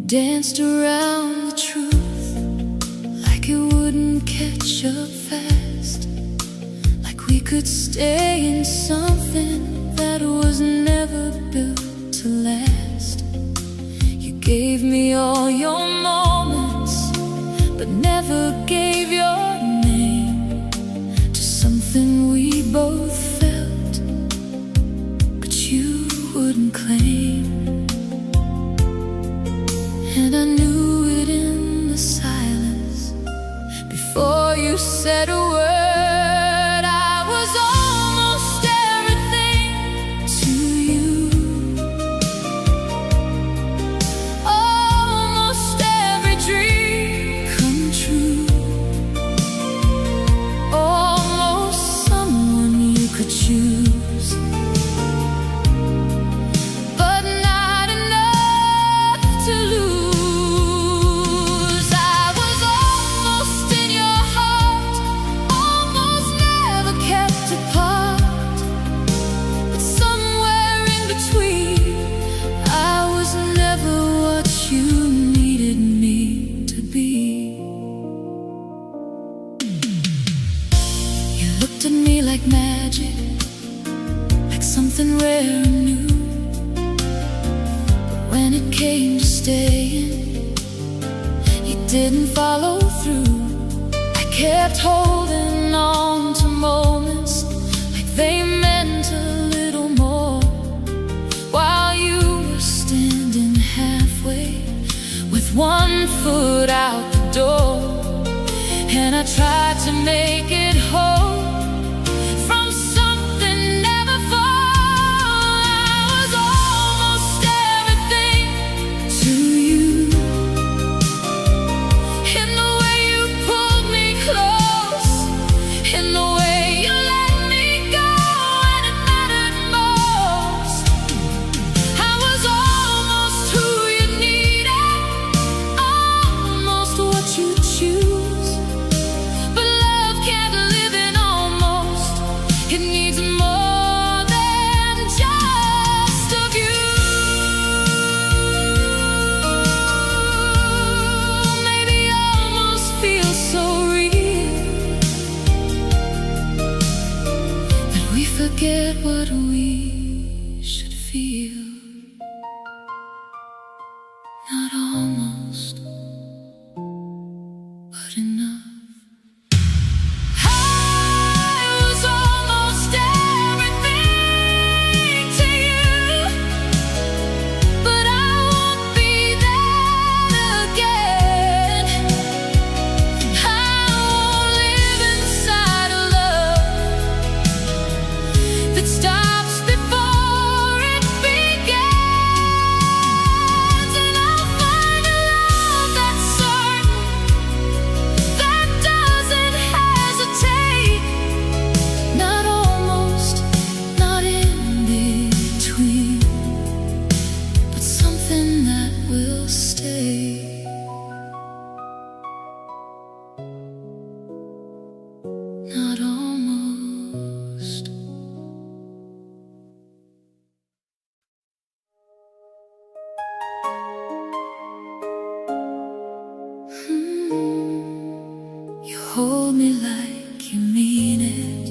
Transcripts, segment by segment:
danced around the truth like it wouldn't catch up fast, like we could stay in something that was never built to last. You gave me all your moments, but never gave your name to something we both felt, but you wouldn't claim. And I knew it in the silence before you said a word. I was almost everything to you, almost every dream come true, almost someone you could choose, but not enough to lose. Looked at me like magic, like something rare and new. But when it came to staying, you didn't follow through. I kept holding on to moments like they meant a little more, while you were standing halfway with one foot out the door. And I tried to make it whole from something never full. I was almost everything to you, in the way you pulled me close, in the way you let me go when it mattered most. I was almost who you needed, almost what you choose. It needs more than just a view. Maybe almost feels so real that we forget what we should feel. Not almost, but enough. Not almost. You hold me like you mean it.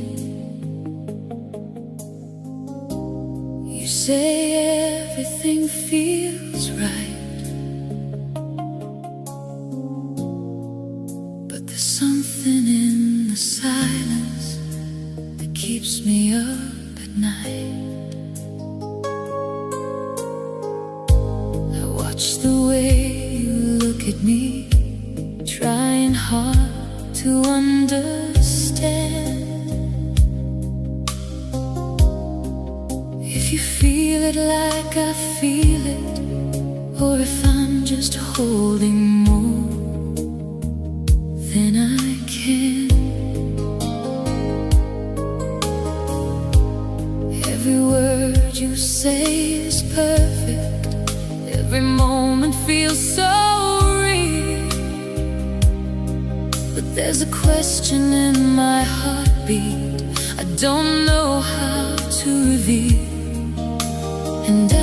You say everything feels right, but there's something in the silence that keeps me up at night. I watch the way you look at me, trying hard to understand. If you feel it like I feel it, or if I'm just holding more than I can. Every word you say is perfect, every moment feels so real, but there's a question in my heartbeat I don't know how to reveal. And I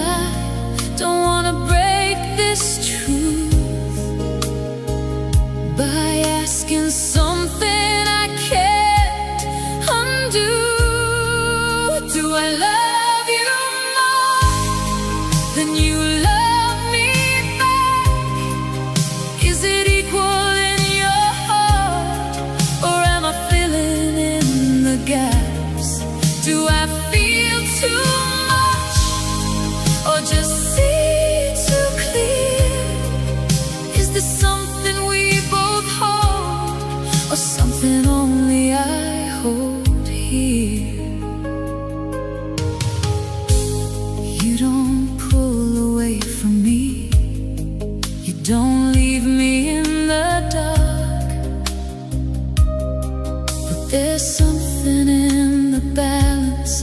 don't wanna break this truth. risking something I can't undo. Do I love you more than you love me back? Is it equal in your heart, or am I filling in the gaps? Do I feel too much, or just see too clear? Is this something we both hold, or something only I hold here? You don't pull away from me, you don't leave me in the dark, but there's something in the balance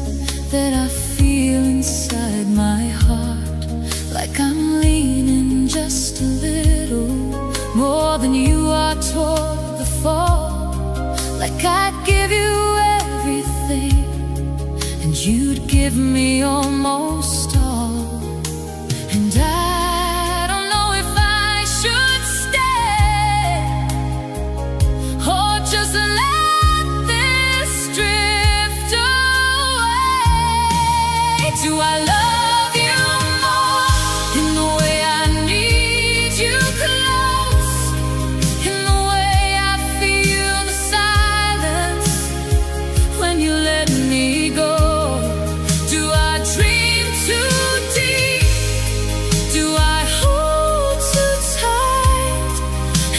that I feel inside my heart, like I'm leaning just a little more than you are toward the fall, like I'd give you everything and you'd give me almost all. And I don't know if I should stay or just let this drift away. Do I love you more in the way I need you close, in the way I feel the silence when you let me go? Do I dream too deep? Do I hold too tight?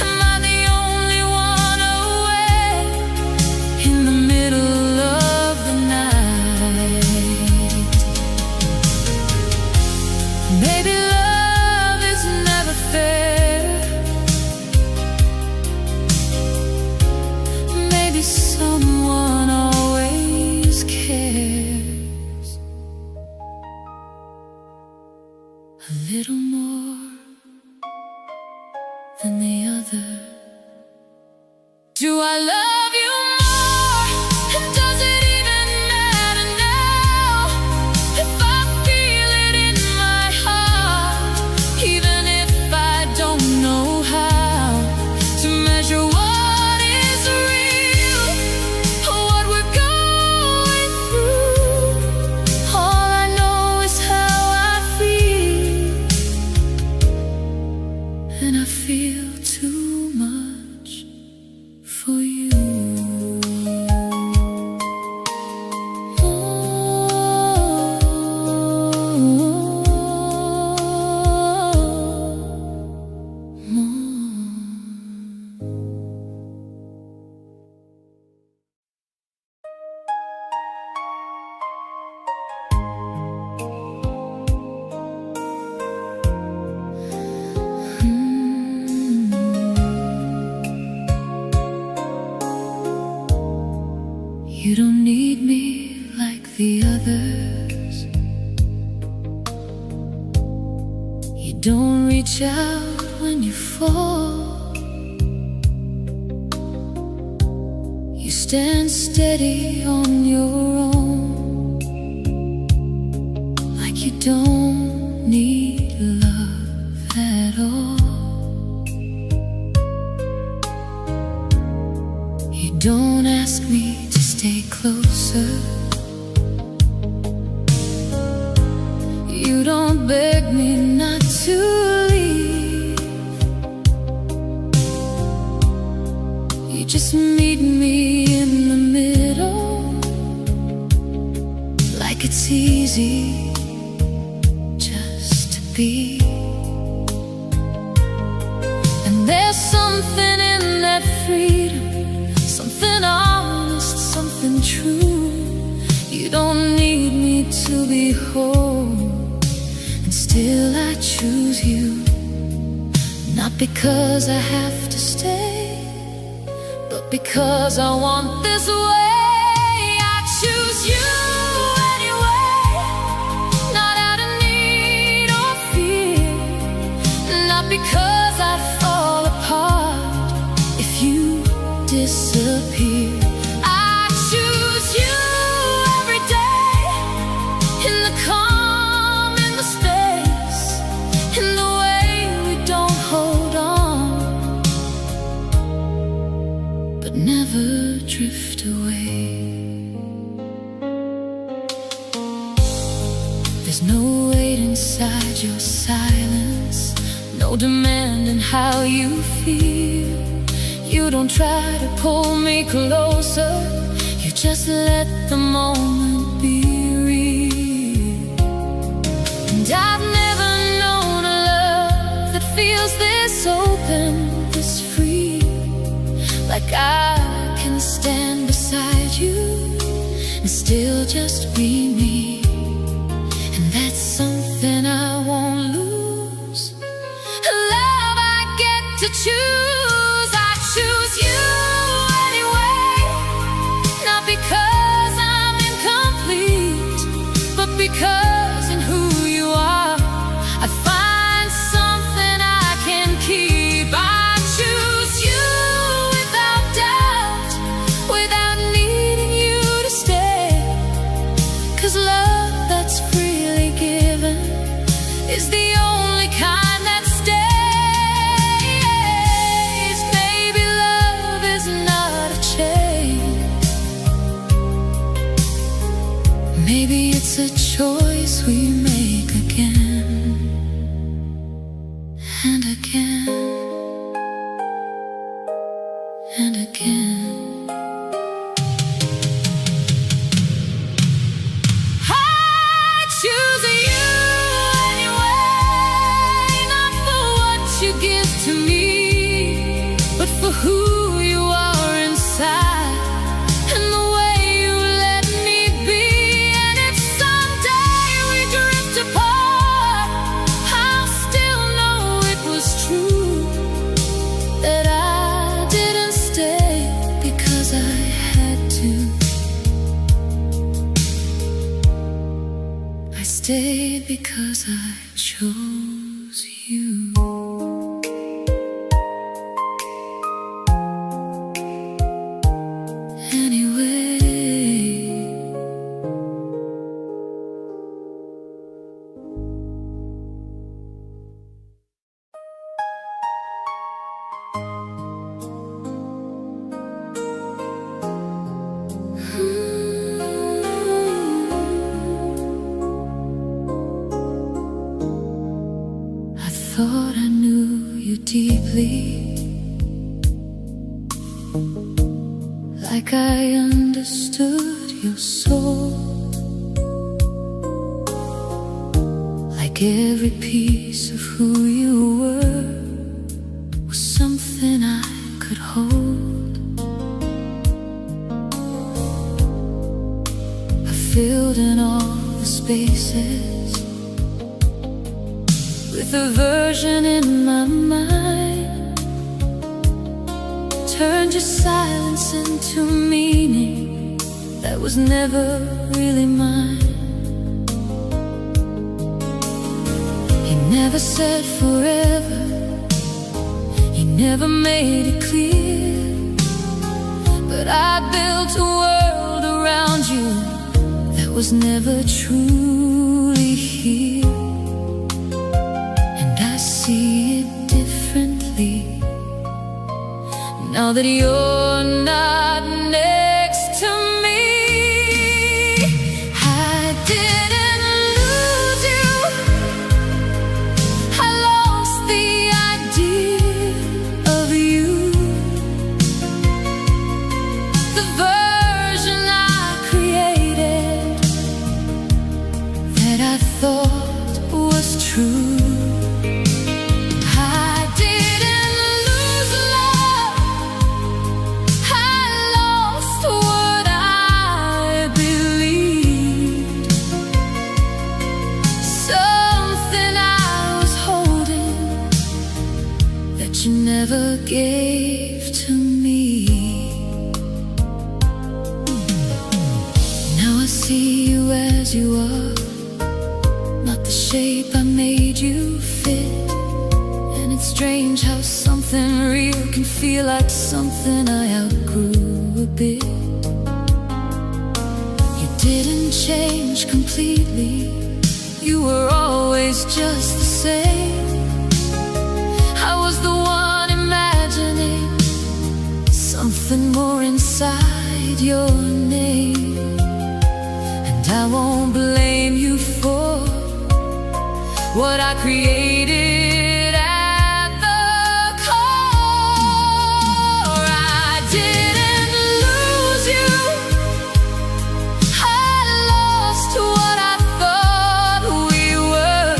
Am I the only one awake in the middle of the night? Maybe love is never fair. Maybe someone always cares a little more than the other. Do I love you more? And does it even matter now if I feel it in my heart, even if I don't know how to measure what is real or what we're going through? All I know is how I feel, and I feel too much for you. You don't need me like the others. You don't reach out when you fall. You stand steady on your own, like you don't need love at all. You don't ask me to stay closer. You don't beg me not to leave. You just meet me in the middle, like it's easy just to be. And there's something in that freedom, something honest, something true. You don't need me to be whole, and still I choose you. Not because I have to stay, but because I want this way. I choose you anyway, not out of need or fear, not because I fall apart if you disappear. I choose you every day, in the calm, in the space, in the way we don't hold on. but never drift away. There's no weight inside your silence, no demand in how you feel. You don't try to pull me closer, you just let the moment be real. And I've never known a love that feels this open, this free, like I can stand beside you and still just be me. And that's something I won't lose. A love I get to choose. I choose you anyway, not because I'm incomplete, but because in who you are I find something I can keep. I choose you without doubt, without needing you to stay. 'Cause love that's freely given is the only kind that stays. Maybe love is not a chain, maybe it's a choice we make again and again and again. I choose you anyway, not for what you give to me, but for who you are inside and the way you let me be. And if someday we drift apart, I'll still know it was true, that I didn't stay because I had to. I stayed because I chose you. I thought I knew you deeply, like I understood your soul, like every piece of who you were was something I could hold. I filled in all the spaces with a version in my mind, turned your silence into meaning that was never really mine. You never said forever, you never made it clear, but I built a world around you that was never truly here. See it differently now that you're not next to me. I didn't lose you, I lost the idea of you, the version I created that I thought was true. You never gave to me. Now I see you as you are, not the shape I made you fit. And it's strange how something real can feel like something I outgrew a bit. You didn't change completely, you were always just the same. I was the one imagining something more inside your name. And I won't blame you for what I created at the core. I didn't lose you, I lost what I thought we were.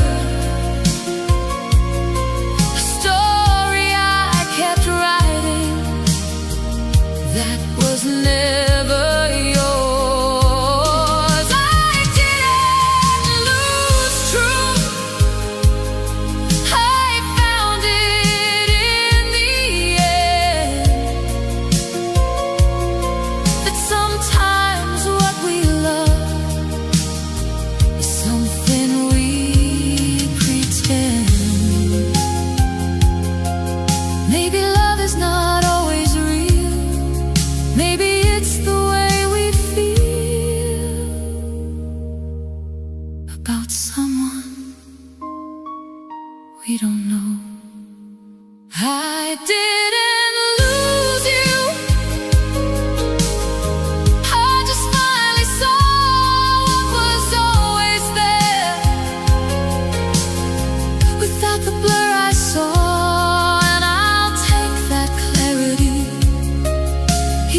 A story I kept writing that was never yours. I didn't lose truth, I found it in the end. That sometimes what we love is something we pretend. Maybe love is not always real, maybe it's the way we feel about someone we don't know. I didn't lose you, I just finally saw what was always there. Without the blur I saw, and I'll take that clarity,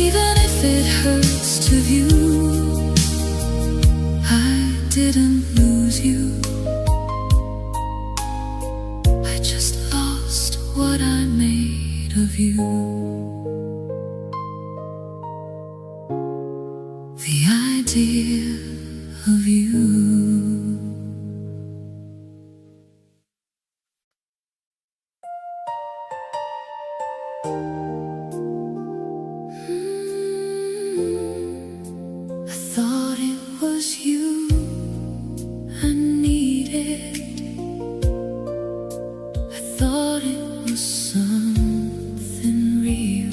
even if it hurts to view. I didn't lose you, I just lost what I made of you. The idea of you. I thought it was you I needed, I thought it was something real.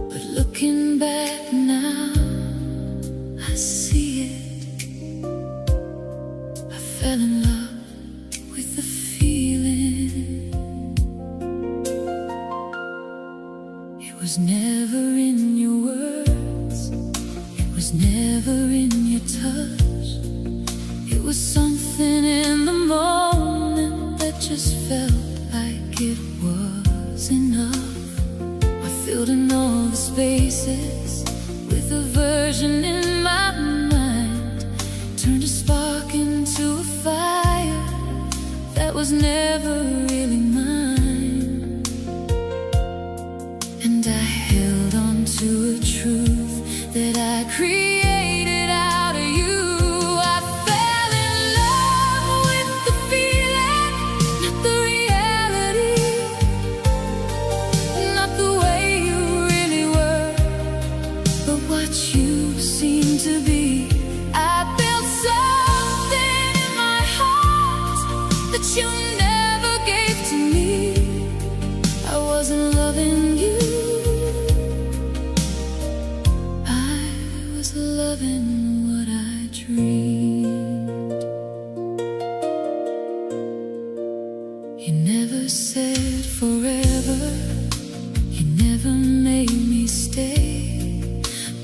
But looking back now, I see it. I fell in love with the feeling. It was never in your words, it was never in your touch. It was something in the moment that just felt like it was enough. I filled in all the spaces with a version in my mind, turned a spark into a fire that was never really mine. And I held on to a truth that I created out of you. I fell in love with the feeling, not the reality, not the way you really were, but what you seemed to be. I built something in my heart that you never gave to me. I wasn't loving you, I was loving what I dreamed. You never said forever, you never made me stay,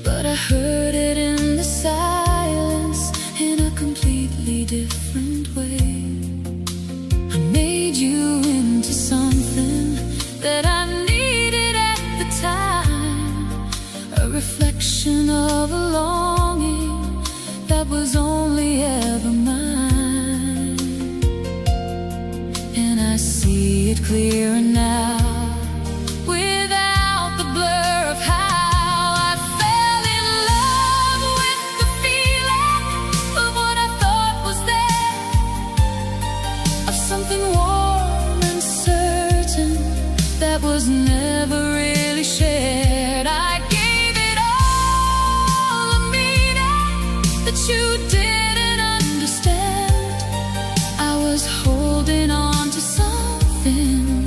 but I heard it in the silence in a completely different way. I made you into something that I needed at the time, a reflection of a longing that was only ever mine. And I see it clearer now, without the blur of how I fell in love with the feeling of what I thought was there, of something warm and certain that was never really shared. I gave it all a meaning that you didn't understand. I was holding on to something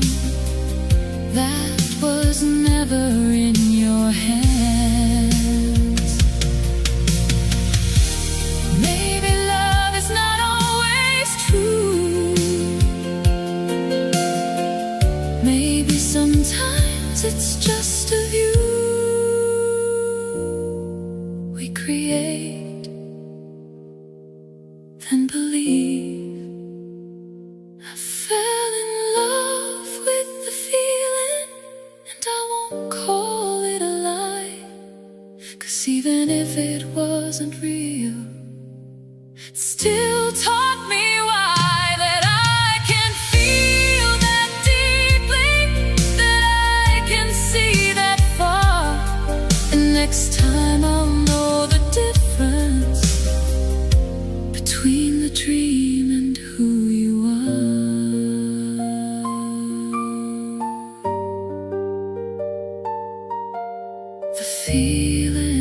that was never in your hands. Maybe love is not always true, maybe sometimes it's just a view we create, then believe. I fell in love with the feeling, and I won't call it a lie, 'cause even if it wasn't real, it still taught me why, that I can feel that deeply, that I can see that far. And next time I'll know the difference between the dream and who you are. The feeling.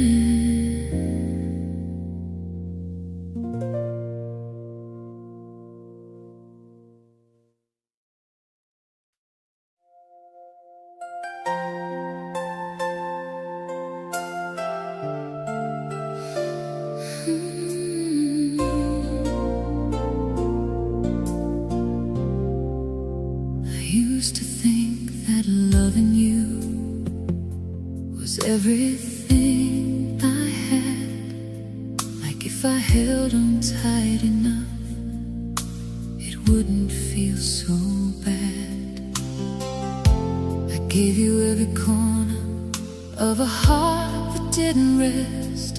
I used to think that loving you was everything I had. Like if I held on tight enough, it wouldn't feel so bad. I gave you every corner of a heart that didn't rest,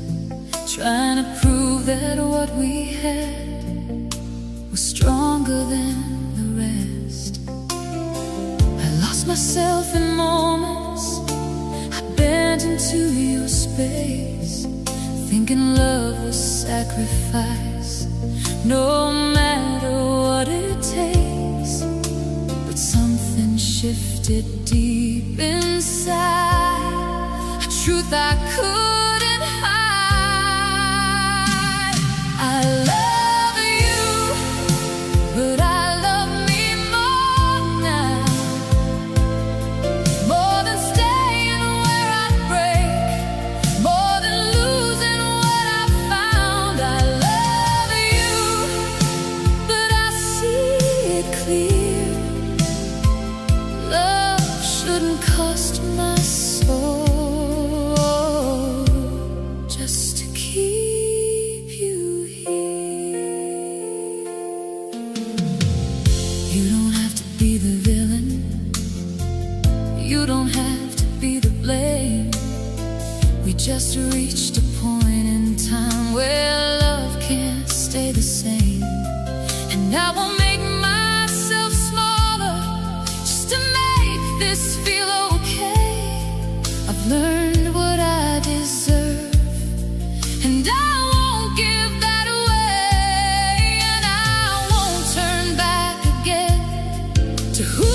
trying to prove that what we had was stronger than the rest. I lost myself in moments, I bent into your space, thinking love was sacrifice, no matter what it takes. But something shifted deep inside, a truth I couldn't hide. I love you, but I love me more now, more than staying where I break, more than losing what I found. I love you, but I see it clear. Love shouldn't cost my soul just to keep you here. You don't have to be the villain, you don't have to be the blame. We just reached a point in time where love can't stay the same. And I will make myself smaller just to make this feel okay. I've learned what I deserve, and I won't give that away. And I won't turn back again to who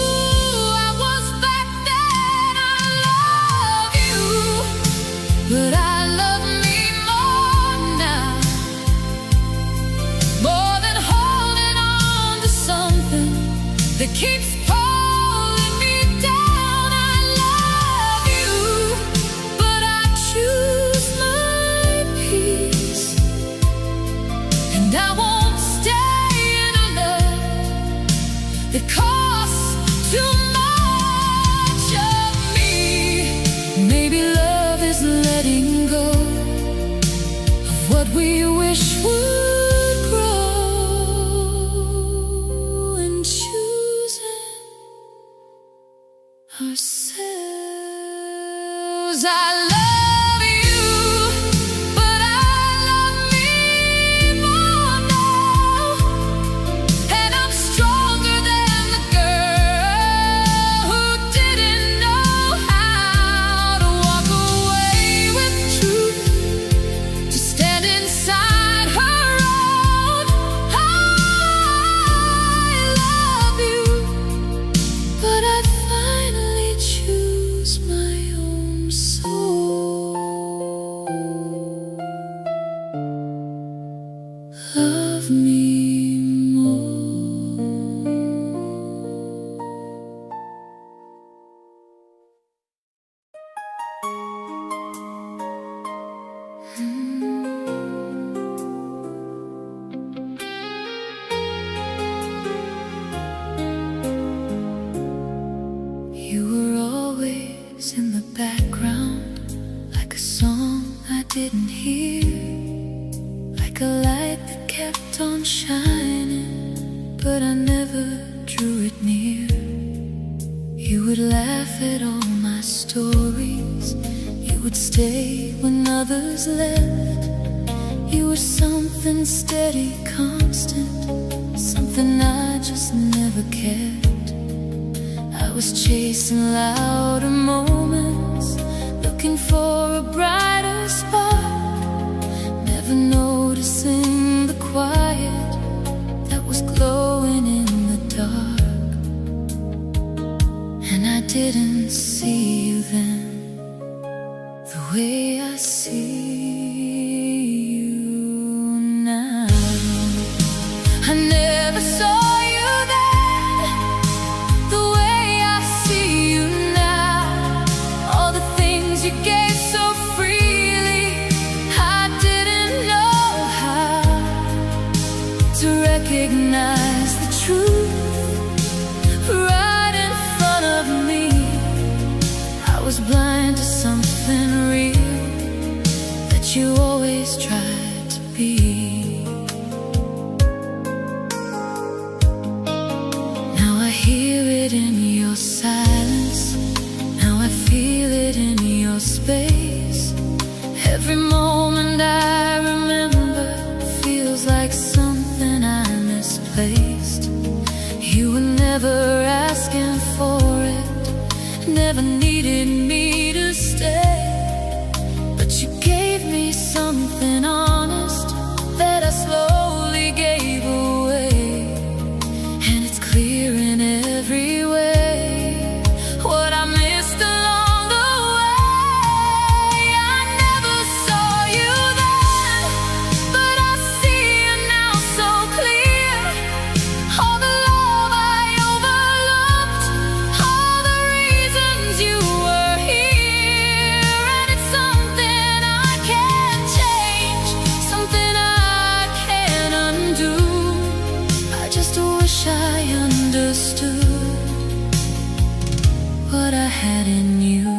I was back then. I love you, but I love me more now, more than holding on to something that keeps pulling me down. I love you, but I choose my peace, and I won't stay in a love that costs too much of me. Maybe love is letting go of what we wish would grow, and choosing ourselves. I love you, but I love me more now, and I'm stronger than the girl who didn't know how to walk away with truth, to stand inside her own. I love you, but I finally choose my own soul. didn't hear, like a light that kept on shining, but I never drew it near. You would laugh at all my stories, you would stay when others left. You were something steady, constant, something I just never kept. I was chasing louder moments, looking for a brighter spark, never noticing the quiet that was glowing in the dark. And I didn't see you then the way I see you now. I never saw you then the way I see you now. All the things you gave so freely, I didn't know how to recognize the truth right in front of me. I was blind to something real that you always tried to be. Now I hear it in your silence, now I feel it in your space. Every moment I remember feels like something I misplaced. You were never asking for it, never needed me to stay, but you gave me something honest that I slowly gave away. And it's clear in every way what I missed along the way. I never saw you then, but I see you now so clear. All the love I overlooked, all the reasons you were here. And it's something I can't change, something I can't undo. I just wish I understood what I had in you.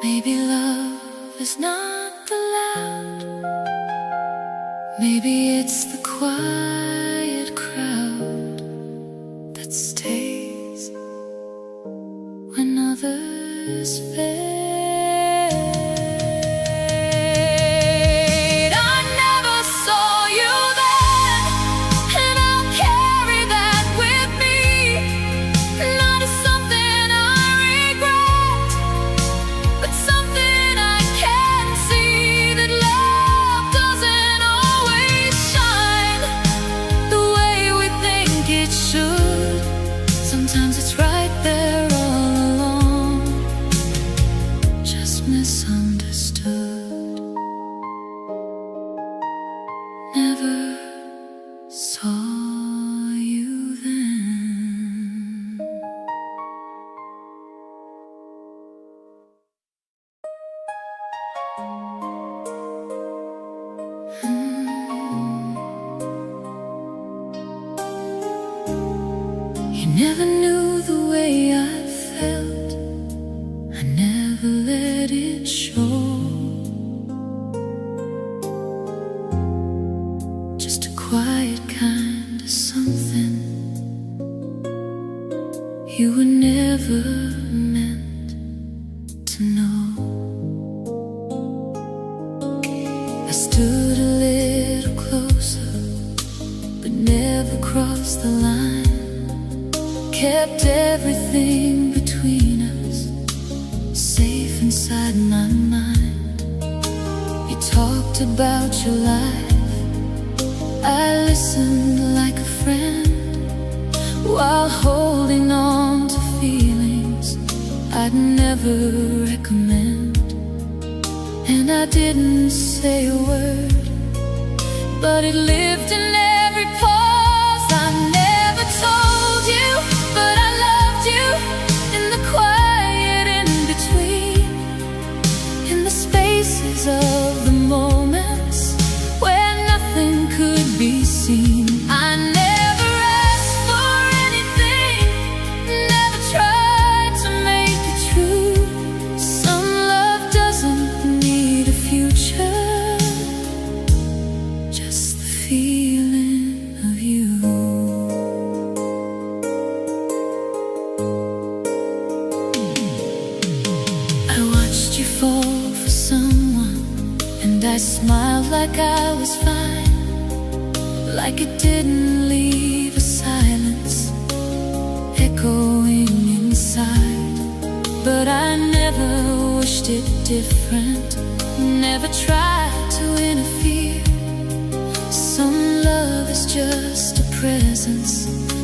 Maybe love is not the loud, maybe it's the quiet crowd that stays when others fade. I never saw you then, and I'll carry that with me. Not as something I regret, but something I can see, that love doesn't always shine the way we think it should. Sometimes it's right there all along, just misunderstood. Never saw you then. You never knew the way I felt, I never let it show. Just a quiet kind of something you were never meant to know. I stood a little closer, but never crossed the line. Kept everything between us safe inside my mind. You talked about your life, I listened like a friend, while holding on to feelings I'd never recommend. And I didn't say a word, but it lived in every pause. I never told you, but I loved you in the quiet in between, in the spaces of the moments where nothing could be seen. I never asked for anything, never tried to make it true. I smiled like I was fine, like it didn't leave a silence echoing inside. But I never wished it different, never tried to interfere. Some love is just a presence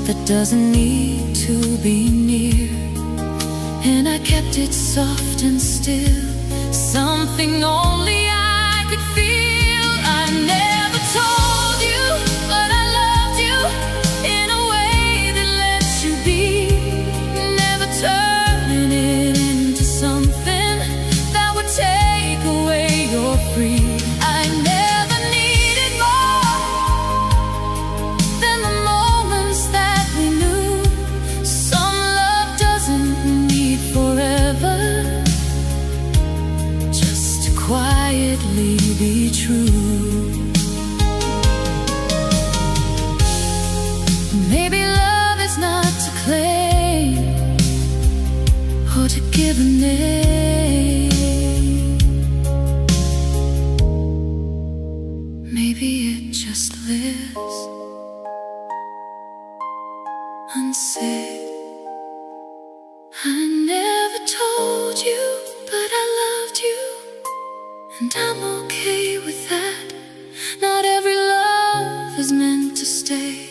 that doesn't need to be near. And I kept it soft and still, something only I could feel. I never told you, but I loved you in a way that lets you be, never turning it into something that would take away your free. I never needed more than the moments that we knew. Some love doesn't need forever, just to quietly be true. Maybe love is not to claim or to give a name. Maybe it just lives unsaid. I never told you, but I loved you, and I'm okay with that. Not every love is meant to stay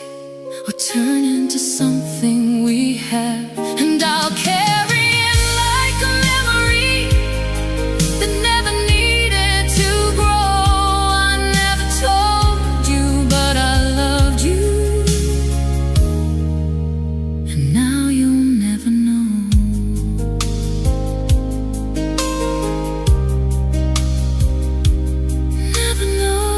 or turn into something we have. And I'll carry it like a memory that never needed to grow. I never told you, but I loved you, and now you'll never know. Never know.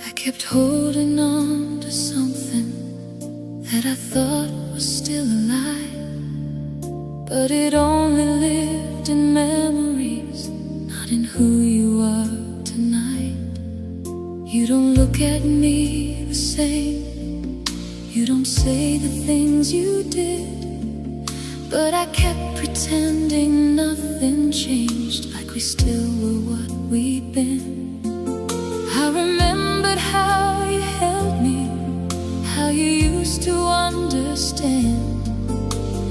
I kept holding on to something that I thought was still alive, but it only lived in memories, not in who you are tonight. You don't look at me the same, you don't say the things you did, but I kept pretending nothing changed, like we still were what we'd been. I remembered how you held me, how you used to understand,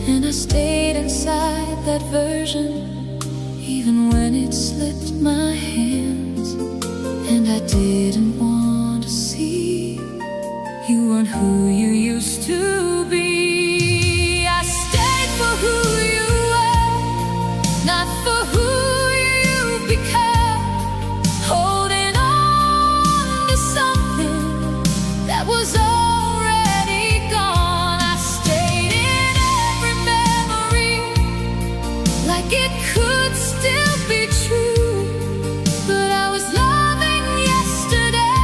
and I stayed inside that version, even when it slipped my hands. And I didn't want to see you weren't who you used to be. I stayed for who you were, not for who you've become. Holding on to something that was already gone. I stayed in every memory, like it could still be true. But I was loving yesterday,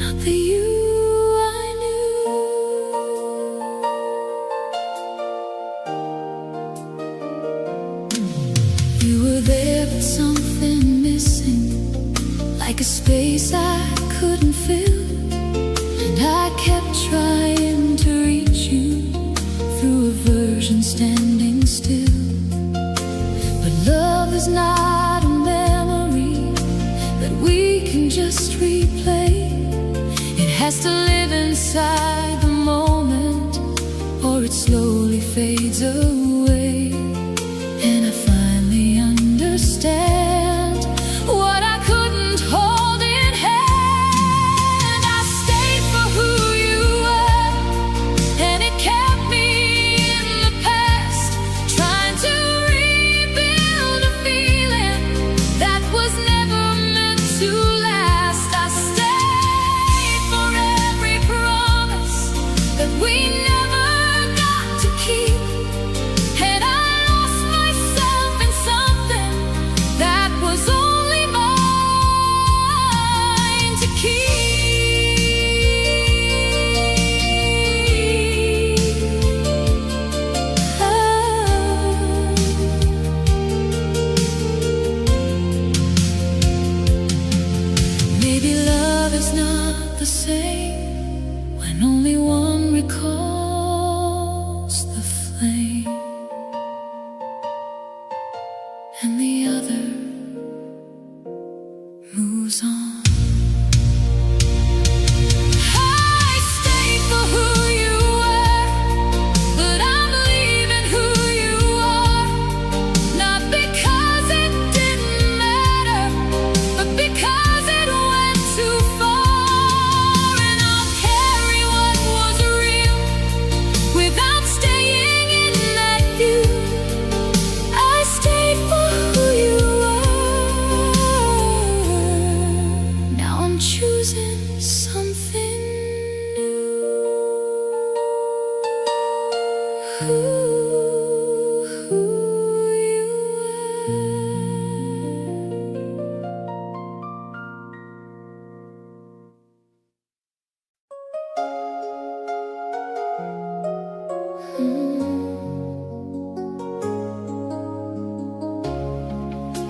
not the you I knew. You were there, but something missing, like a space I couldn't fill. And I kept trying to reach you through a version standing still. But love is not a memory that we can just replay. It has to live inside the moment, or it slowly fades away. And I finally understand what I couldn't hold in hand. I stayed for who you were, and it kept me in the past, trying to rebuild a feeling that was never meant to last. I stayed for every promise that we never got to keep, and I lost myself in something that Maybe love is not the same when only one recalls the flame and the other moves on.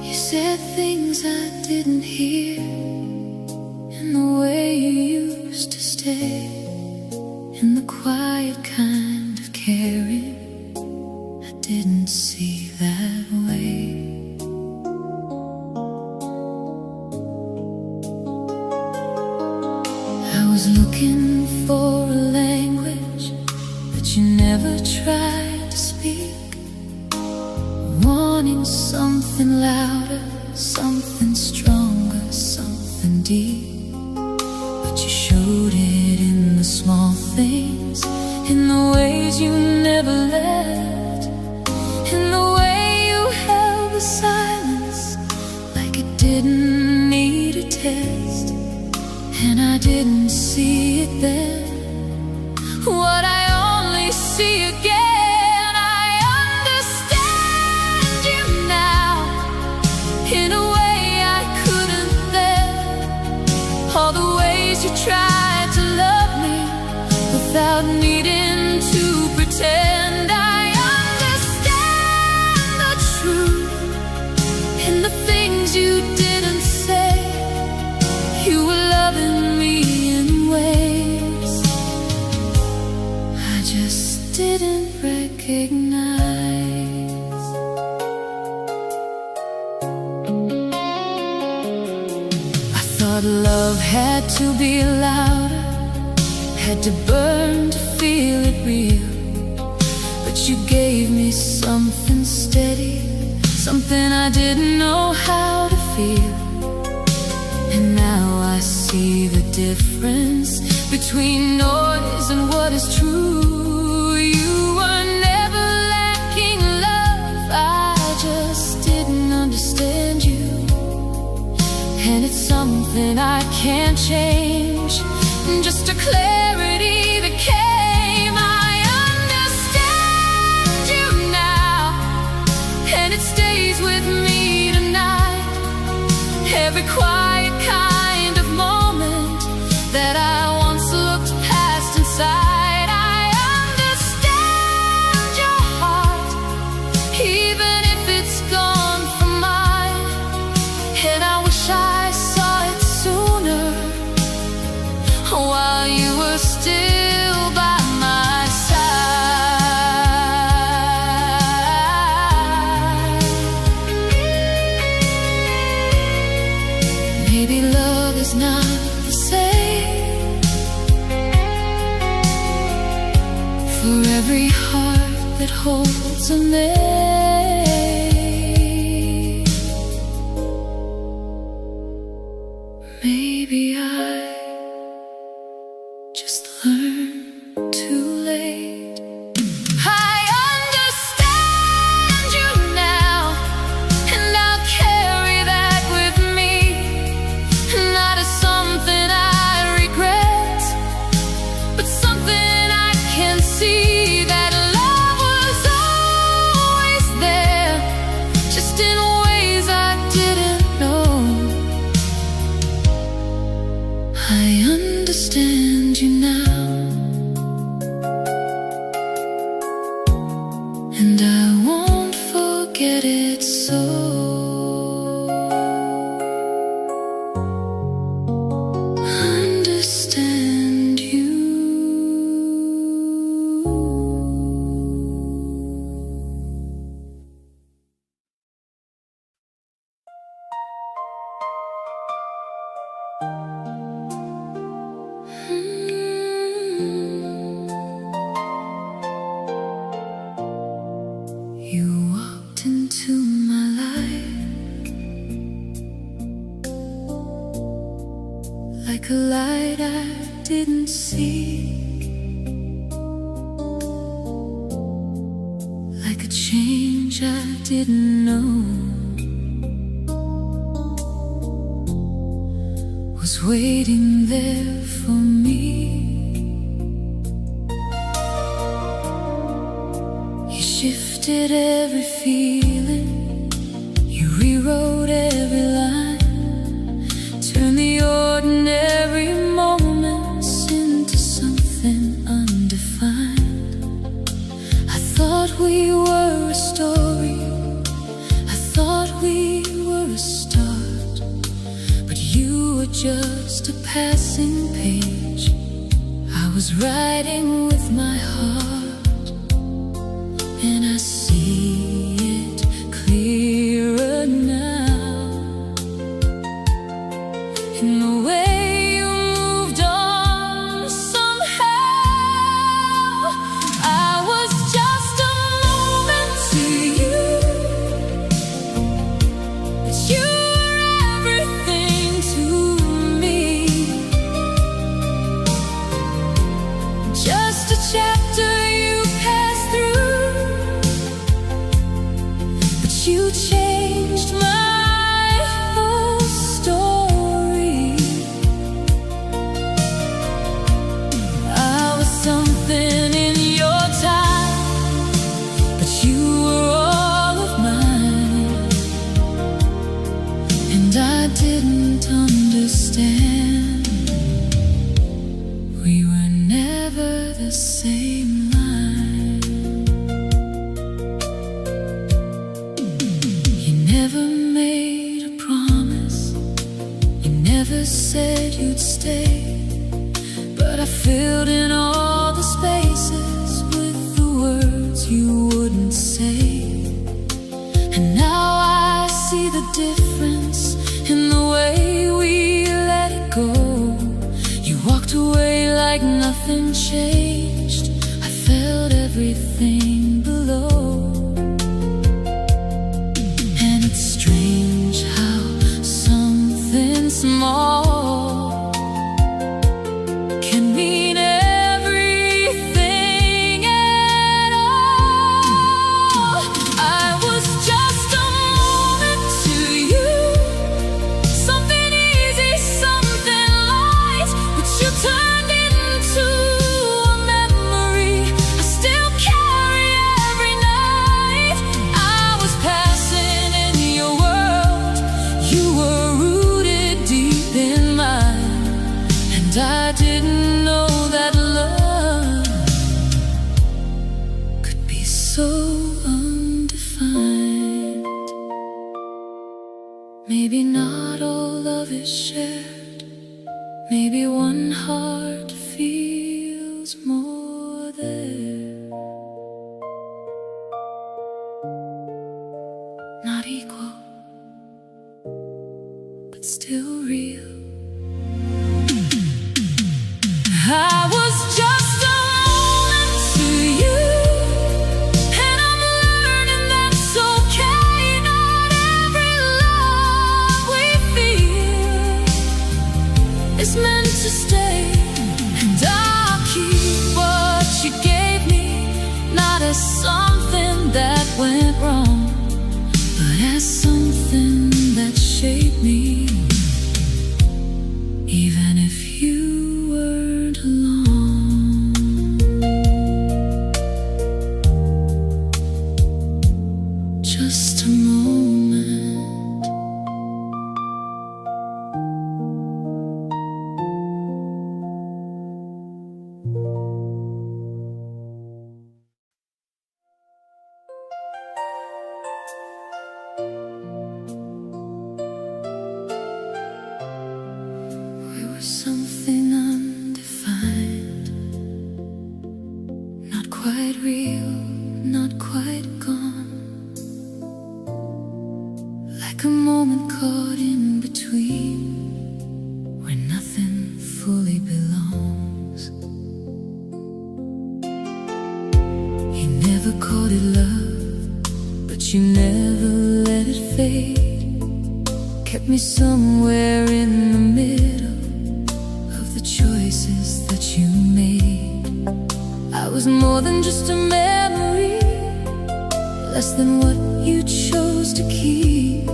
You said things I didn't hear, in the way you used to stay, in the quiet kind of caring I didn't see that way. I was looking for a language that you never tried to speak, wanting something louder, something stronger, something deep. But you showed it in the small things, in the ways you never left, in the way you held the silence like it didn't need a test. And I didn't see it then, what I only see again. I understand you now in a way I couldn't then. All the ways you tried to love me without needing to pretend. I understand the truth in the things you didn't say. You were loving me in ways I just didn't recognize. I thought love had to be louder, had to burn to feel it real. But you gave me something steady, something I didn't know how to feel. And now I see the difference between noise and what is true. You were never lacking love, I just didn't understand you. And it's something I can't change, just a clarity that came. I understand you now, and it stays with me tonight. Every quiet kind of moment that I once looked past inside. I understand your heart, even if it's gone from mine. And I wish I saw it sooner, while you were still by my side. Maybe love is not the same for every heart that holds a name. Maybe I just learned too late. I understand you now, and I'll carry that with me. Not as something I regret, but something I can see. That love was always there, just in ways I didn't know. I understand you now, and I won't forget it so. You walked into my life like a light I didn't see, like a change I didn't know was waiting there for me. You shifted every feeling, you rewrote every line, turned the ordinary moments into something undefined. I thought we were a story, I thought we were a start, but you were just a passing page. I was writing with my heart, and I see it clearer now, in the way you moved on somehow. I was just a moment to you, but you were everything to me. Just a chapter you passed through, but you changed my whole story. I was something in your time, but you were all of mine, and I didn't understand. We were never the same line. You never made a promise, you never said you'd stay, but I filled in all the spaces with the words you wouldn't say. And now I see the difference in the way we let it go. You walked away like nothing changed. I felt everything below. And it's strange how something small can mean everything at all. I was just a moment to you, something easy, something light, but you turned into a memory I still carry every night. I was passing in your world, you were rooted deep in mine, and I didn't know that love could be so undefined. Maybe not all love is shared, maybe one heart feels more there. Not equal, but still real. I was just a moment to you, and I'm learning that's okay. Not every love we feel is meant to stay, and I'll keep what you gave me, not as something that went wrong, but as something that shaped me, even if you weren't along. Just a moment. We were something undefined, not quite real, not quite gone, like a moment caught in between, where me somewhere in the middle of the choices that you made. I was more than just a memory, less than what you chose to keep,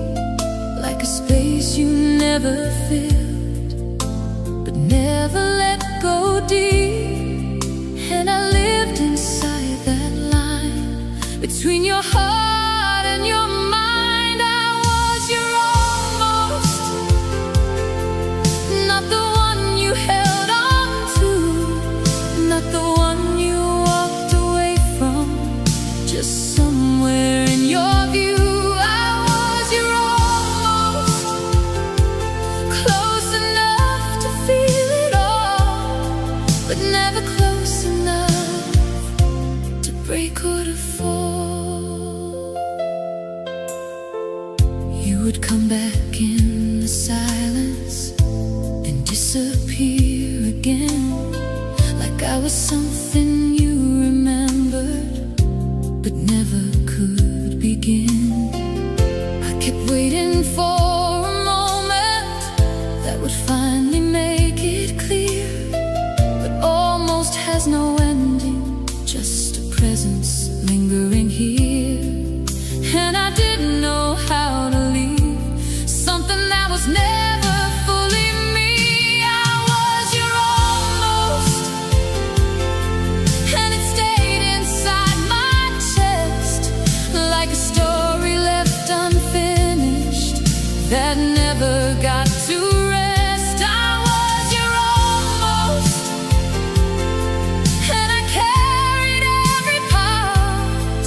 like a space you never filled, but never let go deep. And I lived inside that line between your heart and your mind. I was your almost, not the one you held on to, not the one you walked away from, just somewhere in your view. I was your almost, close enough to feel it all, but never close enough to break or to fall. You would come back in the silence and disappear again, like I was something you remembered but never could begin. I kept waiting for a moment that would finally make it clear, but almost has no ending, just a presence lingering here. And I didn't know how to leave something that was never fully me. I was your almost, and it stayed inside my chest, like a story left unfinished that never got to rest. I was your almost, and I carried every part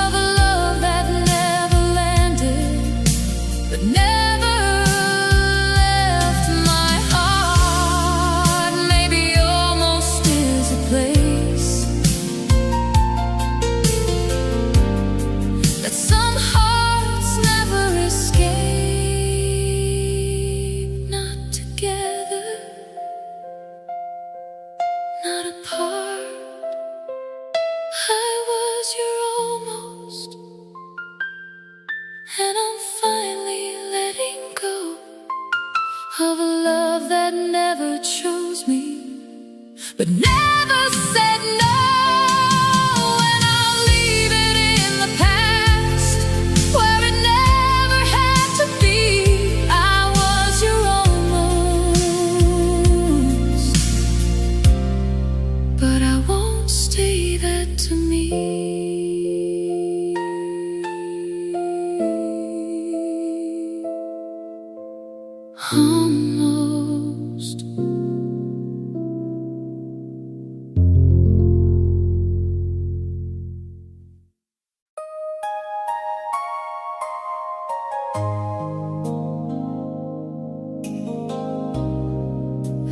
of a love that never landed, but never left my heart. Maybe almost is a place that some hearts never escape. Not together, not apart. I was your almost, and I'm finally letting go of a love that never chose me, but never said no. And I'll leave it in the past, where it never had to be. I was your almost, but I won't stay that to me. Almost.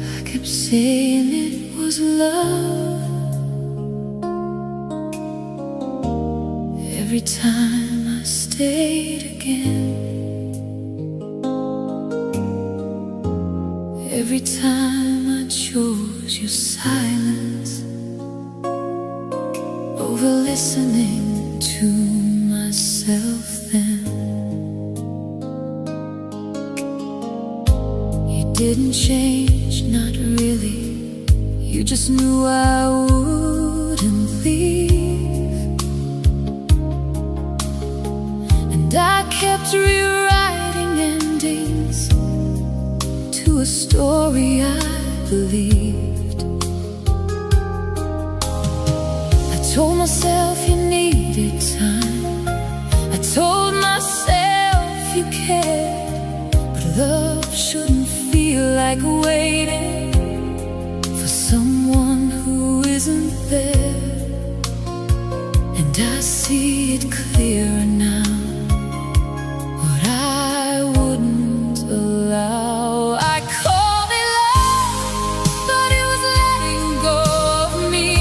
I kept saying it was love every time I stayed again, every time I chose your silence over listening to myself then. You didn't change, not really. You just knew I wouldn't leave, and I kept rewriting endings to a story I believed. I told myself you needed time, I told myself you cared, but love shouldn't feel like waiting for someone who isn't there. And I see it clearer now, what I wouldn't allow. I called it love, but it was letting go of me.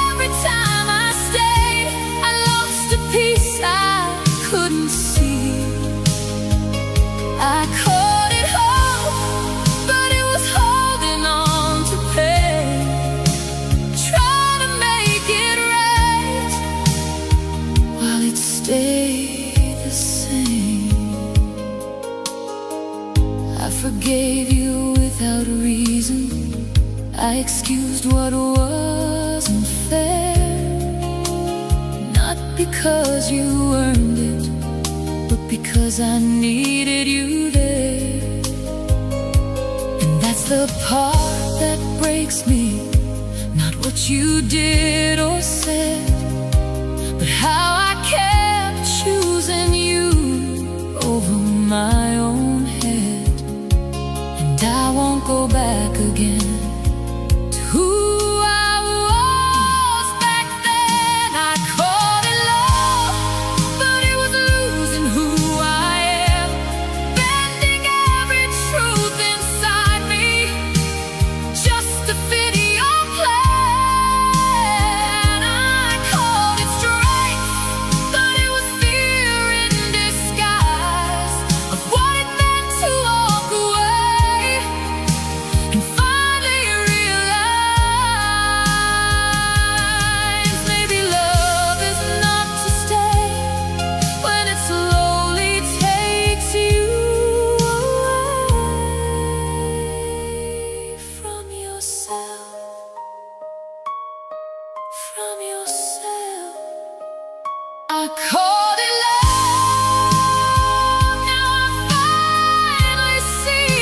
Every time I stayed, I lost a piece I couldn't see. I called it hope, but it was holding on to pain, trying to make it right. forgave you without reason. I excused what wasn't fair, not because you earned it, but because I needed you there. And that's the part that breaks me, not what you did or said, but how I kept choosing you over my own head. And I won't go back again to who I was back then. I called it love, but it was losing who I am, bending every truth inside me just to fit your plan. I called it strength, but it was fear in disguise of what it meant to walk away and finally realize maybe love is not to stay when it slowly takes you away from yourself. From yourself. I called it love, now I finally see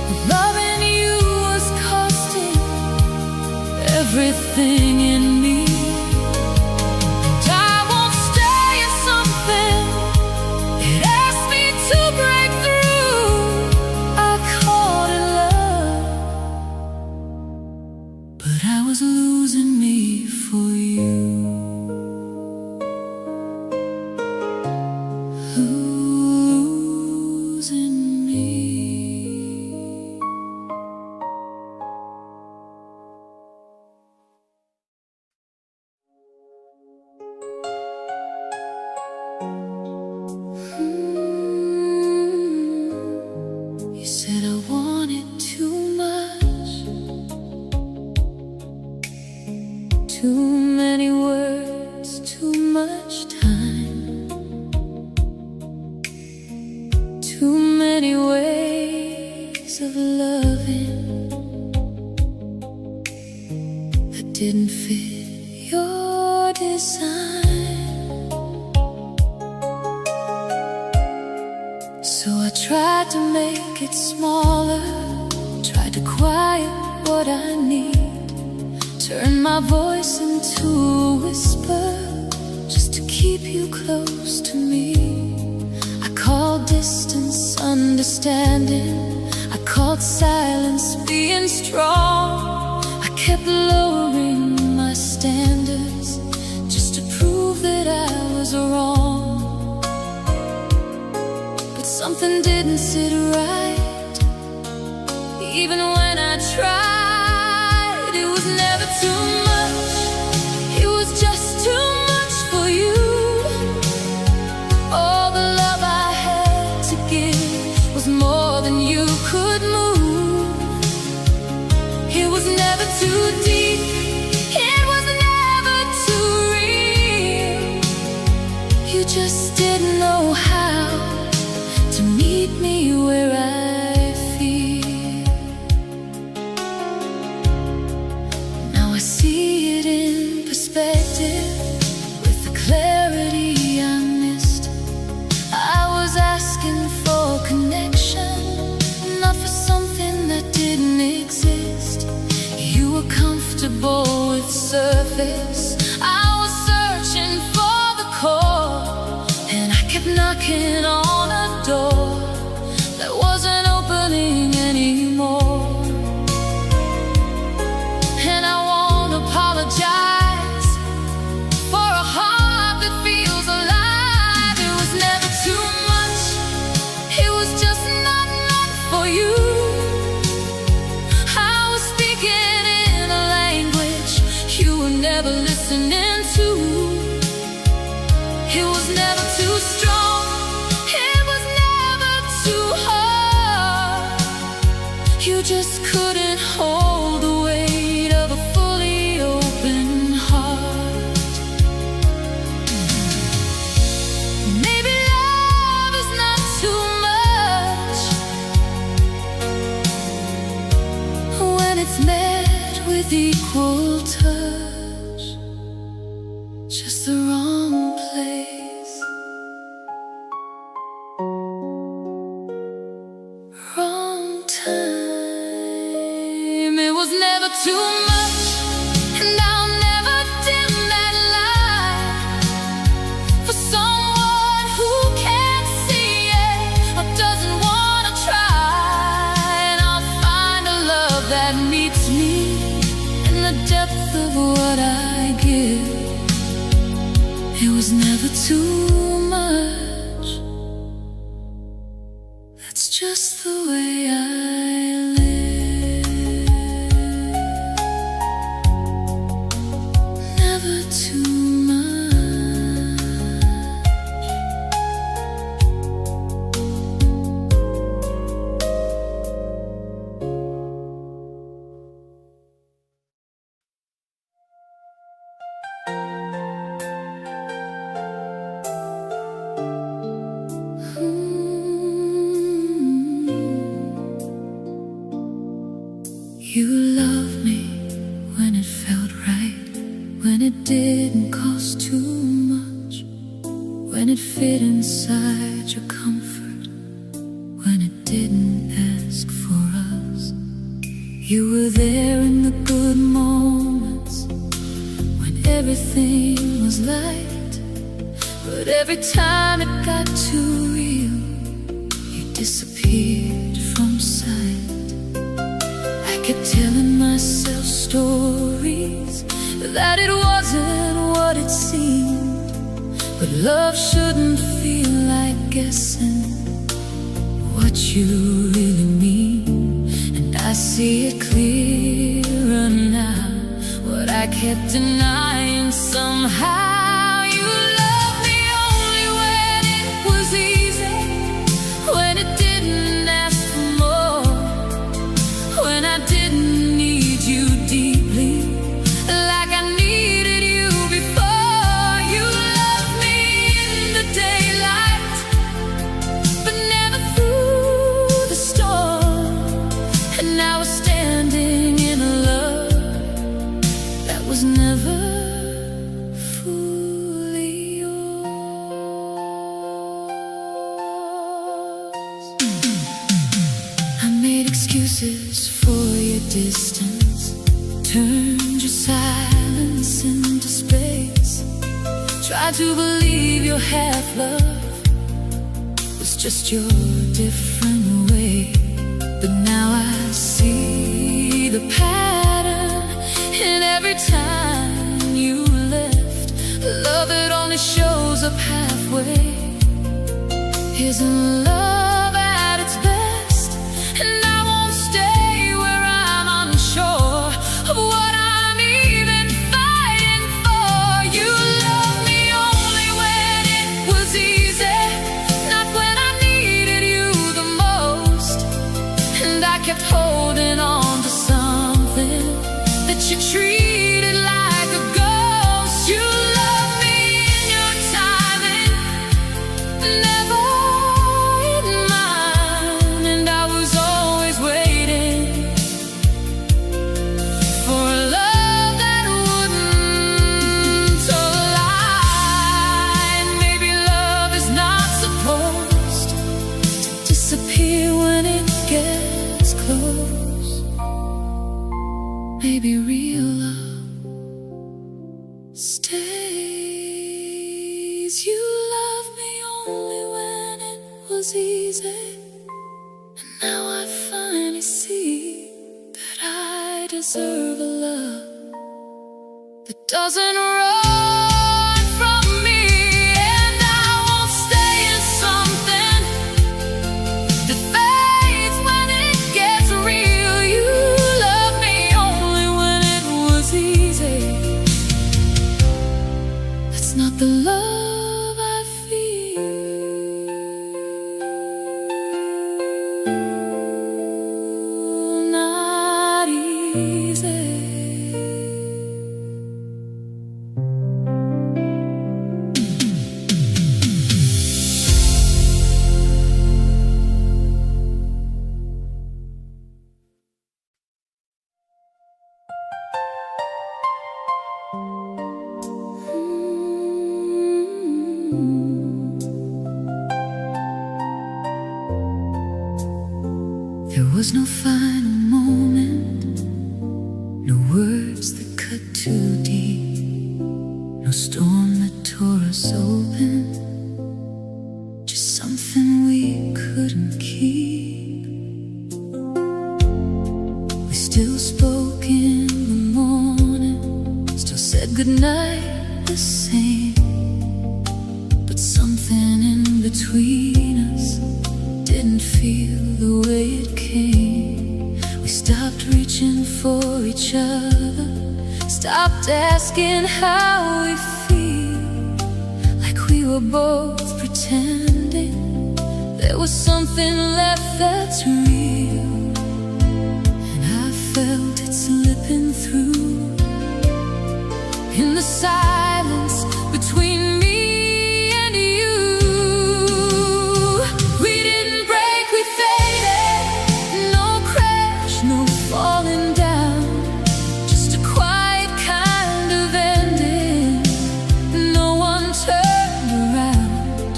that loving you was costing everything in me. And I won't stay in something it asked me to break through. I called it love, but I was losing me for you. Losing me. You said I wanted too much, too many words, too much time, too many ways of loving that didn't fit your design. So I tried to make it smaller, tried to quiet what I need, turn my voice into a whisper just to keep you close to me. I called distance understanding, I called silence being strong. I kept lowering my standards just to prove that I was wrong. But something didn't sit right, even when I tried. It was never too much, it was just too much for you. All the love I had to give was more than you could move. It was never too deep, it was never too real. You just didn't know how to meet me where I feel. Now I see it in perspective with the clarity I missed. I was asking for connection, not for something that didn't exist. You were comfortable with surface, I was searching for the core, and I kept knocking on a door that wasn't opening anymore. And I won't apologize for a heart that feels alive. It was never too much, it was just not meant for you. I was speaking in a language you were never listening to. It was never too strong, it was never too hard. You just couldn't hold the weight of a fully open heart. Maybe love is not too much, with equal touch, just the wrong place, wrong time. It was never too much, and I'll never dim that light for someone who can't see it or doesn't want to try. And I'll find a love that meets me in the depth of what I give. It was never too much. That's just the way I live. Never too You loved me when it felt right, when it didn't cost too much, when it fit inside your comfort, when it didn't ask for us. You were there in the good moments, when everything was light. But every time it got too real, you disappeared from sight. I kept telling myself stories that it wasn't what it seemed. But love shouldn't feel like guessing what you really mean. And I see it clearer now, what I kept denying somehow. You loved me only when it was easy, when it didn't ask for more, when I didn't need you deeply like I needed you before. You loved me in the daylight, but never through the storm. And now we're standing in a love that was never fully yours. I made excuses for your distance, turned your silence into space, tried to believe your half-love was just your different way. But now I see the pattern in every time you left. Love that only shows up halfway isn't love at its best. And I won't stay where I'm unsure of what I'm even fighting for. You loved me only when it was easy, not when I needed you the most. And I kept holding on to something that you treated like a ghost. You loved me in your timing, never in mine. And I was always waiting for a love that wouldn't align. Maybe love is not supposed to disappear when it gets close. Maybe real love stays. You loved me only when it was easy, and now I finally see that I deserve a love that doesn't run from me. And I won't stay in something that fades when it gets real. You loved me only when it was easy. That's not the love I feel. Not easy. There was no final moment, no words that cut too deep, no storm that tore us open, just something we couldn't keep. We still spoke in the morning, still said goodnight the same, but something in between us didn't feel the way it came. We stopped reaching for each other, stopped asking how we feel, like we were both pretending there was something left that's real. And I felt it slipping through in the silence between me and you. We didn't break, we faded, no crash, no falling down, just a quiet kind of ending. No one turned around.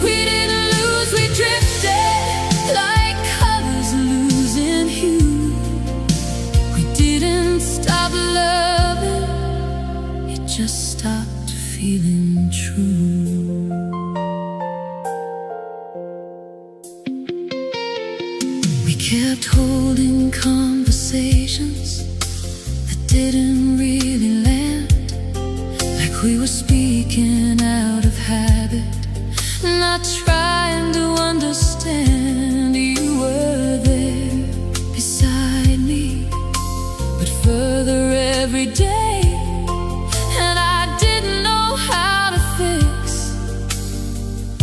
We didn't lose, we drifted like colors losing hue. We didn't stop loving, it just stopped feeling true. We kept holding conversations that didn't really land, like we were speaking out of habit, not trying to understand. You were there beside me, but further every day, and I didn't know how to fix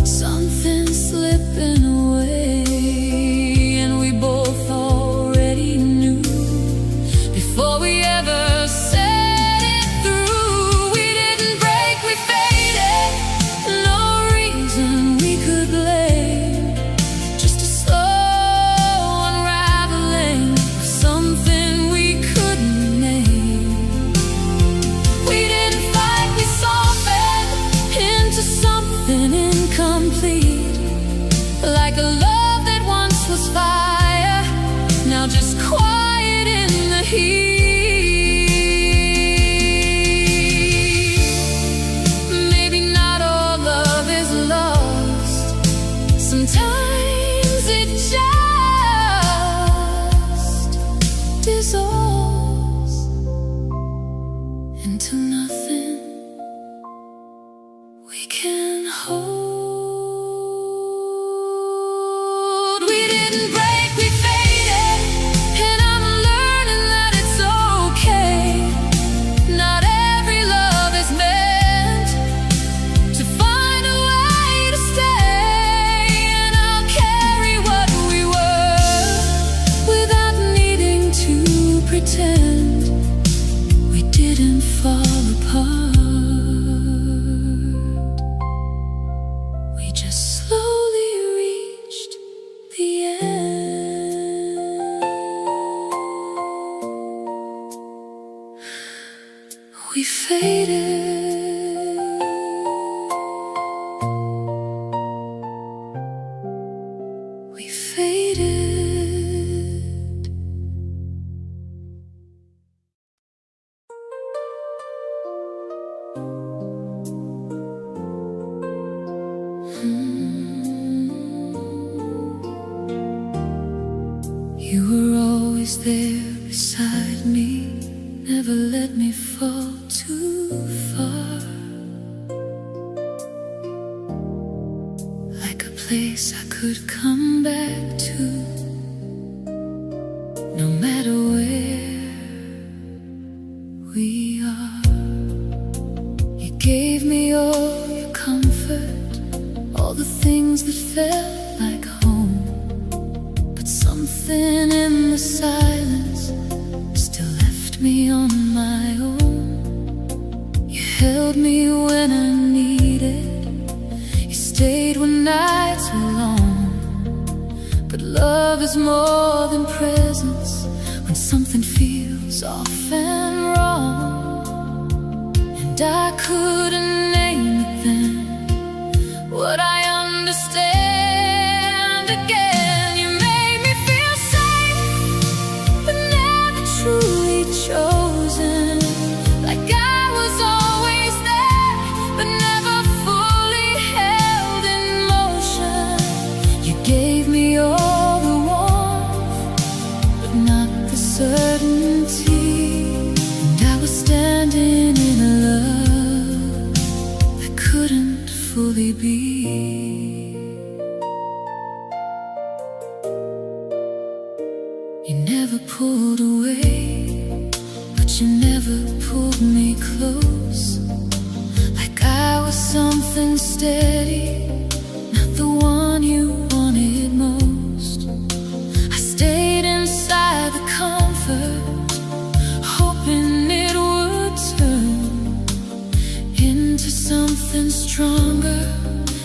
something slipping away. And we both already knew before we ever said it through. We didn't break, we faded, no reason we could blame, just a slow unraveling of something we couldn't name. We didn't fight, we softened into something incomplete, like a love that once was fire, now just quiet in the heat. Maybe not all love is lost, sometimes it just dissolves into nothing we can hold. We didn't break, we faded, and I'm learning that it's okay. Not every love is meant to find a way to stay, and I'll carry what we were without needing to pretend we didn't fall apart. We just slowly reached the end. We faded, we faded. You were always there beside me, never let me fall too far, like a place I could come back to, no matter where we are. You gave me all your comfort, all the things that felt like home, but something in the silence still left me on my own. You held me when I needed, you stayed when nights were long, but love is more than presence when something feels off and wrong. And I couldn't name it then, what I understand again. You made me never pulled away, but you never pulled me close. Like I was something steady, not the one you wanted most. I stayed inside the comfort, hoping it would turn into something stronger,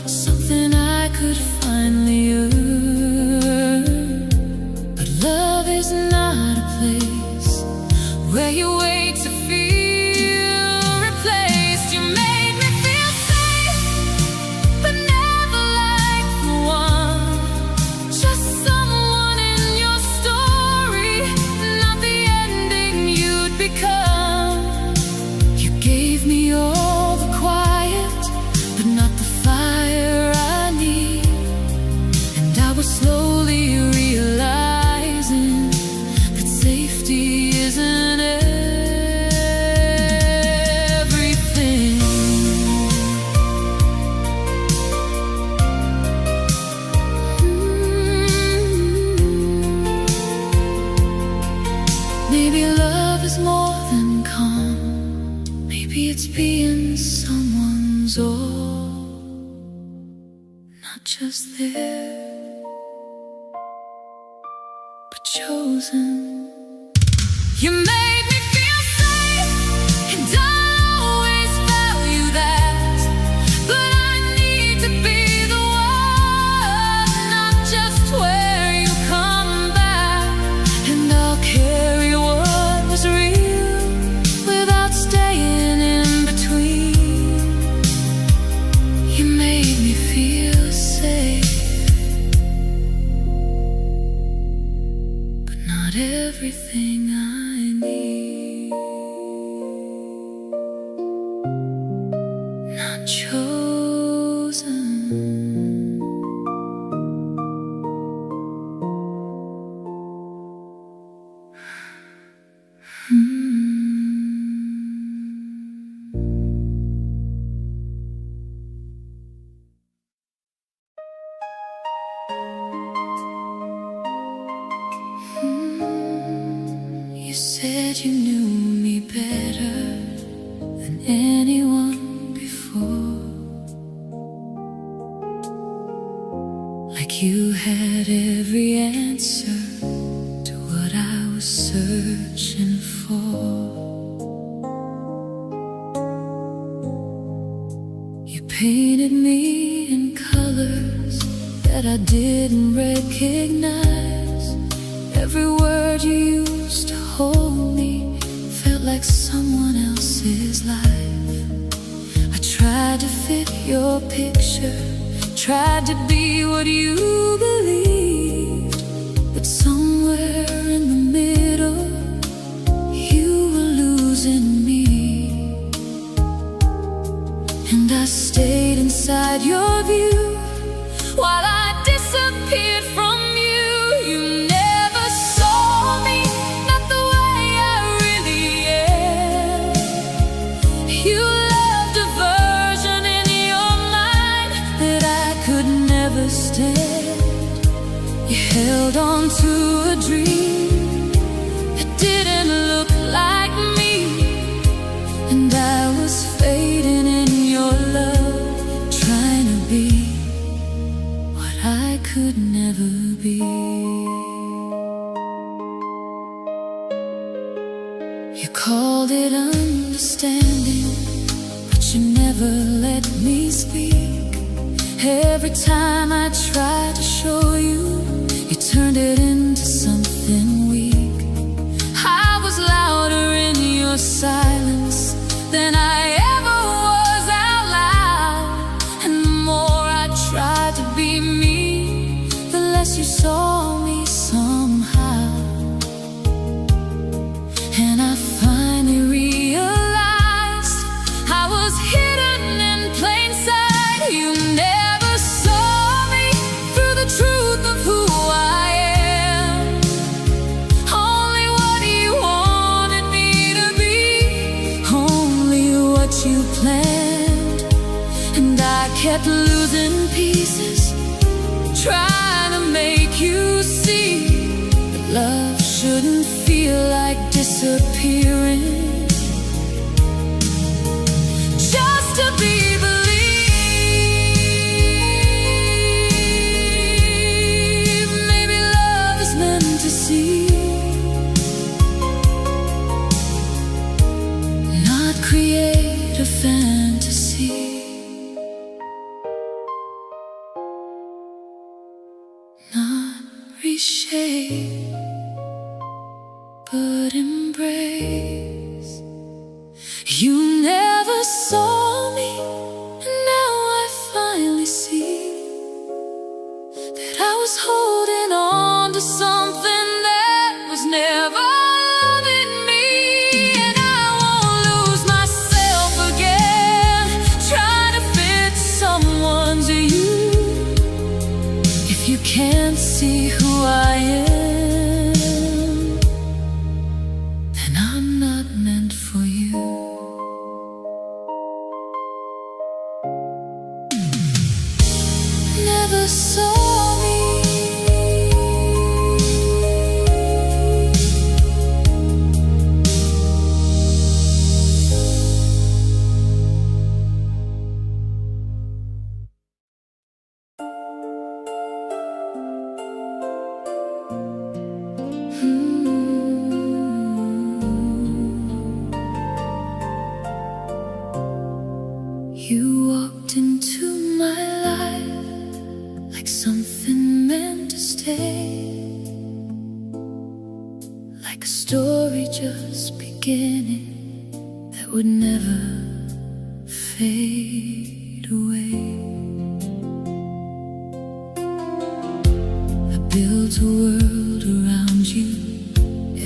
something I could finally earn. But love is not a place where you wait to feel replaced. You made me feel safe, but never like the one. Just someone in your story, not the ending you'd become. You gave me all the quiet, but not the fire I need. And I was slowly realizing that safety isn't everything. Maybe love is more than calm. Maybe it's being someone's all, not just there, but chosen. You made me feel safe, and I'll always value that. But I need to be the one, not just where you come back. And I'll carry what was real without staying in between. You made me feel safe, but not everything I need. Not chosen. You said you knew me better than anyone before, like you had every answer to what I was searching for. You painted me in colors that I didn't recognize. Every word you used to hold me felt like someone else's life. I tried to fit your picture, tried to be what you believed, but somewhere in the middle, you were losing me. And I stayed inside your view while I disappeared from you. You never saw me, not the way I really am. You loved a version in your mind that I could never stand. You held on to a dream that didn't look like me, and I was fading in your love, trying to be what I could never be. You called it understanding, but you never let me speak. Every time I tried to show you, you turned it into something weak. I was louder in your silence than I ever was out loud. And the more I tried to be me, the less you saw me somehow. And I finally realized I was hidden in plain sight. You never saw me through the truth of who I am, only what you wanted me to be, only what you planned. And I kept losing pieces, trying to make you see that love shouldn't like disappearing, just to be believed. Maybe love is meant to see, not create a fantasy. Not reshape, but embrace. You never saw me, and now I finally see that I was holding on to something that was never loving me. And I won't lose myself again, trying to fit someone's you. If you can't see who I am, then I'm not meant for you. Never saw me. You walked into my life like something meant to stay, like a story just beginning that would never fade away. I built a world around you,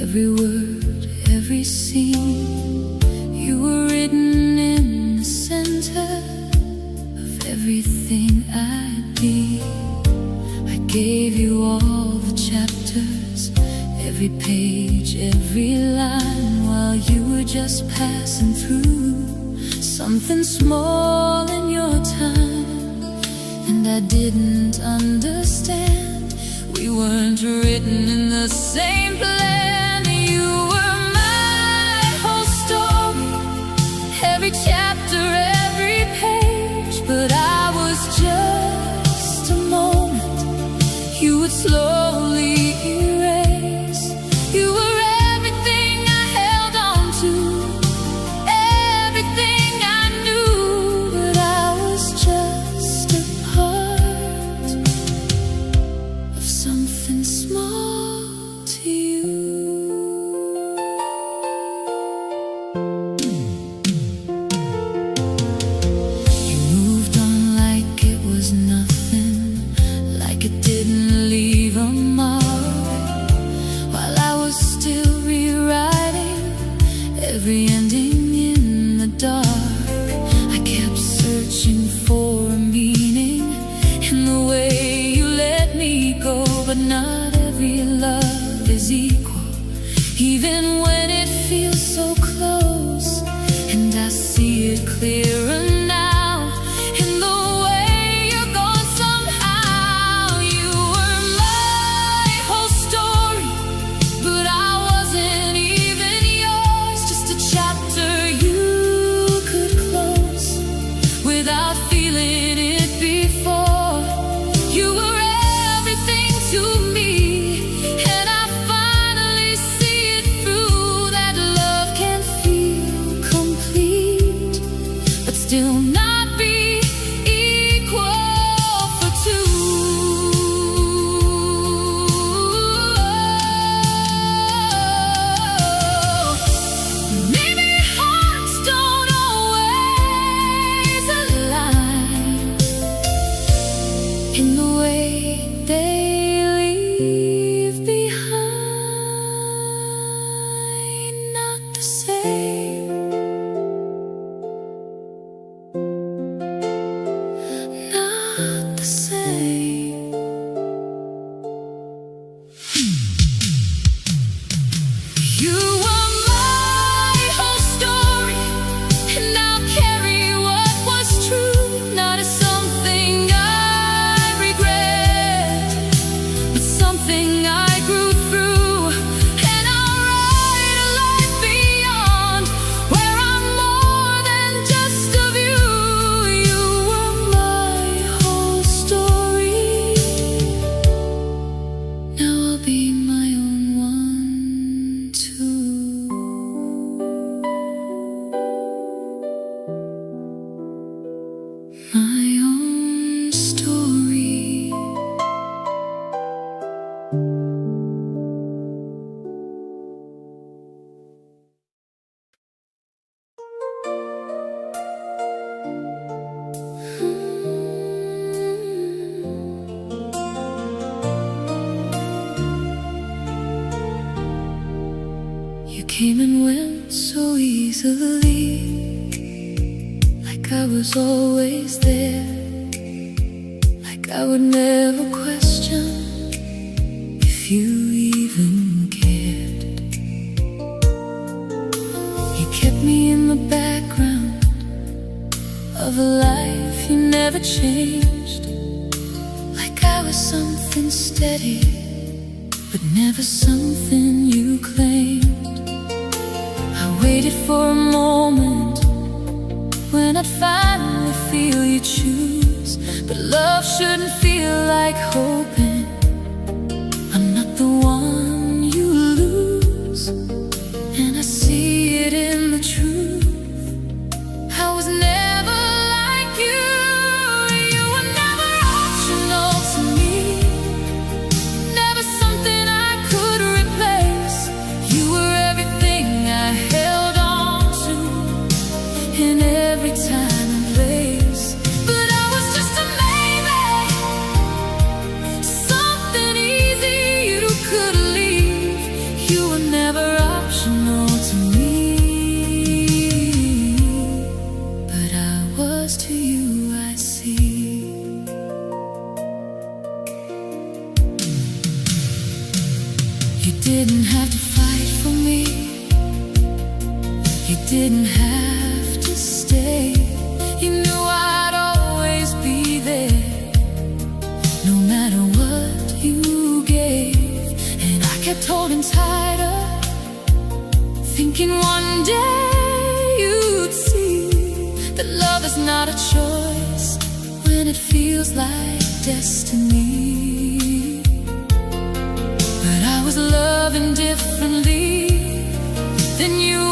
every word, every scene. You were written in the center of everything I'd be. I gave you all the chapters, every page, every line, while you were just passing through something small in your time. And I didn't understand, we weren't written in the same plan. You were my whole story, every chapter, every page. But I was just a moment you would slowly erase. You were everything I held on to, everything I knew. But I was just a part of something small to you. You moved on like it was nothing, like it didn't leave a mark, while I was still rewriting every ending in the dark. I kept searching for a meaning in the way you let me go. But not every love is equal, even when it feels so close. And I see it clearer now, in the way you're gone somehow. You were my whole story, but I wasn't even yours. Just a chapter you could close without feeling it before. You were everything to me, and I finally came and went so easily, like I was always there, like I would never question if you even cared. You kept me in the background of a life you never changed, like I was something steady, but never something you claimed. I waited for a moment when I'd finally feel you choose, but love shouldn't feel like hoping I'm not the one you lose. And I see it in the truth, I was never like you. You were never optional to me, never something I could replace. You were everything I held on to in every time and place. But I was just a maybe, something easy you could leave. You were never optional to me, but I was to you, I see. You didn't have to fight for me, you didn't have to stay. You knew I'd always be there, no matter what you gave. And I kept holding tighter, thinking one day you'd see that love is not a choice when it feels like destiny. But I was loving differently than you